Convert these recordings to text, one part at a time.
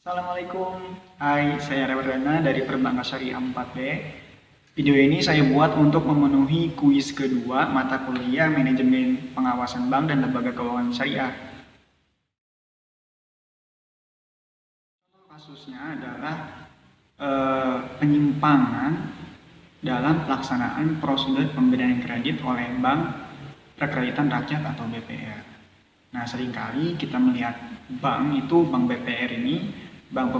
Assalamualaikum, hai, saya Rewardana dari Perbankan Syariah 4B. Video ini saya buat untuk memenuhi kuis kedua mata kuliah Manajemen Pengawasan Bank dan Lembaga Keuangan Syariah. Kasusnya adalah penyimpangan dalam pelaksanaan prosedur pemberian kredit oleh Bank Perkreditan Rakyat atau BPR. Nah, seringkali kita melihat bank BPR ini, bank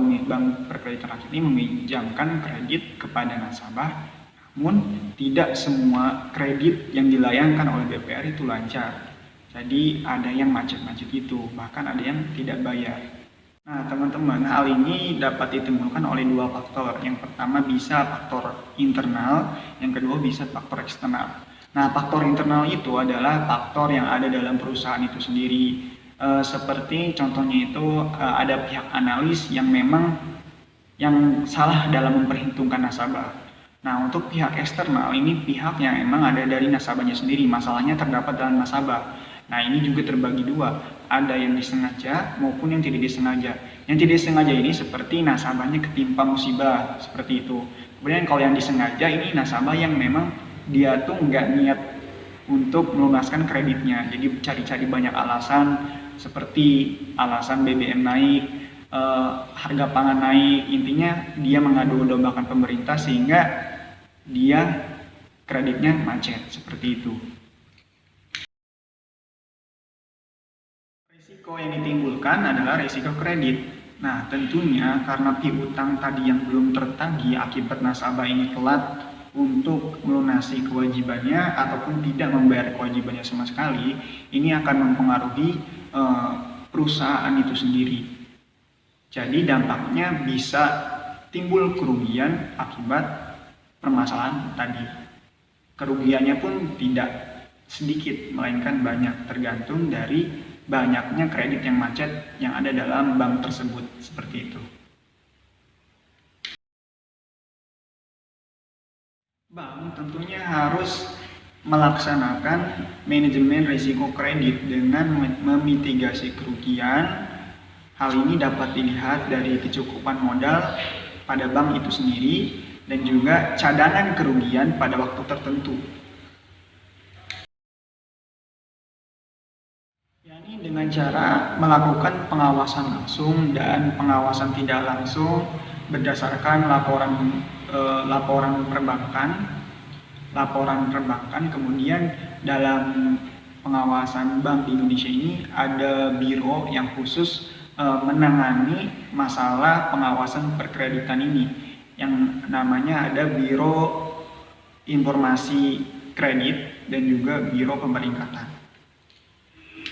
perkreditan rakyat ini meminjamkan kredit kepada nasabah, namun tidak semua kredit yang dilayangkan oleh BPR itu lancar. Jadi ada yang macet-macet itu, bahkan ada yang tidak bayar. Nah, teman-teman, hal ini dapat ditemukan oleh dua faktor. Yang pertama bisa faktor internal, yang kedua bisa faktor eksternal. Nah, faktor internal itu adalah faktor yang ada dalam perusahaan itu sendiri. Seperti contohnya itu ada pihak analis yang memang yang salah dalam memperhitungkan nasabah. Nah, untuk pihak eksternal ini pihak yang emang ada dari nasabahnya sendiri, masalahnya terdapat dalam nasabah. Nah, ini juga terbagi dua, ada yang disengaja maupun yang tidak disengaja. Yang tidak disengaja ini seperti nasabahnya ketimpa musibah, seperti itu. Kemudian kalau yang disengaja ini nasabah yang memang dia tuh nggak niat untuk melunaskan kreditnya, jadi cari-cari banyak alasan seperti alasan BBM naik, harga pangan naik, intinya dia mengadu dombakan pemerintah sehingga dia kreditnya macet, seperti itu. Risiko yang ditimbulkan adalah risiko kredit. Nah, tentunya karena piutang tadi yang belum tertagih akibat nasabah ini telat untuk melunasi kewajibannya ataupun tidak membayar kewajibannya sama sekali, ini akan mempengaruhi perusahaan itu sendiri. Jadi dampaknya bisa timbul kerugian akibat permasalahan tadi. Kerugiannya pun tidak sedikit, melainkan banyak, tergantung dari banyaknya kredit yang macet yang ada dalam bank tersebut, seperti itu. Bank tentunya harus melaksanakan manajemen risiko kredit dengan memitigasi kerugian. Hal ini dapat dilihat dari kecukupan modal pada bank itu sendiri dan juga cadangan kerugian pada waktu tertentu. Yakni dengan cara melakukan pengawasan langsung dan pengawasan tidak langsung berdasarkan laporan perbankan. Kemudian dalam pengawasan bank di Indonesia ini ada biro yang khusus menangani masalah pengawasan perkreditan ini, yang namanya ada Biro Informasi Kredit dan juga Biro Pemeringkatan.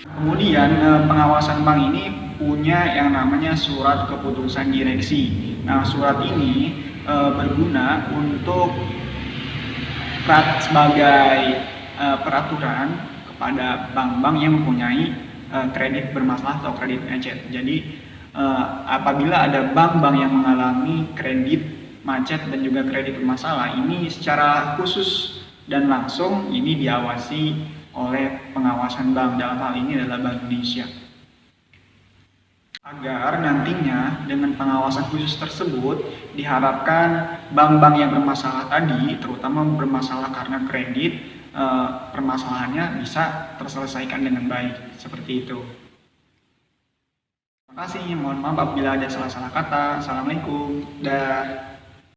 Kemudian pengawasan bank ini punya yang namanya surat keputusan direksi. Nah, surat ini berguna untuk sebagai peraturan kepada bank-bank yang mempunyai kredit bermasalah atau kredit macet. Jadi apabila ada bank-bank yang mengalami kredit macet dan juga kredit bermasalah, ini secara khusus dan langsung ini diawasi oleh pengawasan bank, dalam hal ini adalah Bank Indonesia. Agar nantinya dengan pengawasan khusus tersebut diharapkan bank-bank yang bermasalah tadi, terutama bermasalah karena kredit, permasalahannya bisa terselesaikan dengan baik, seperti itu. Terima kasih, mohon maaf apabila ada salah-salah kata. Assalamualaikum. Dah.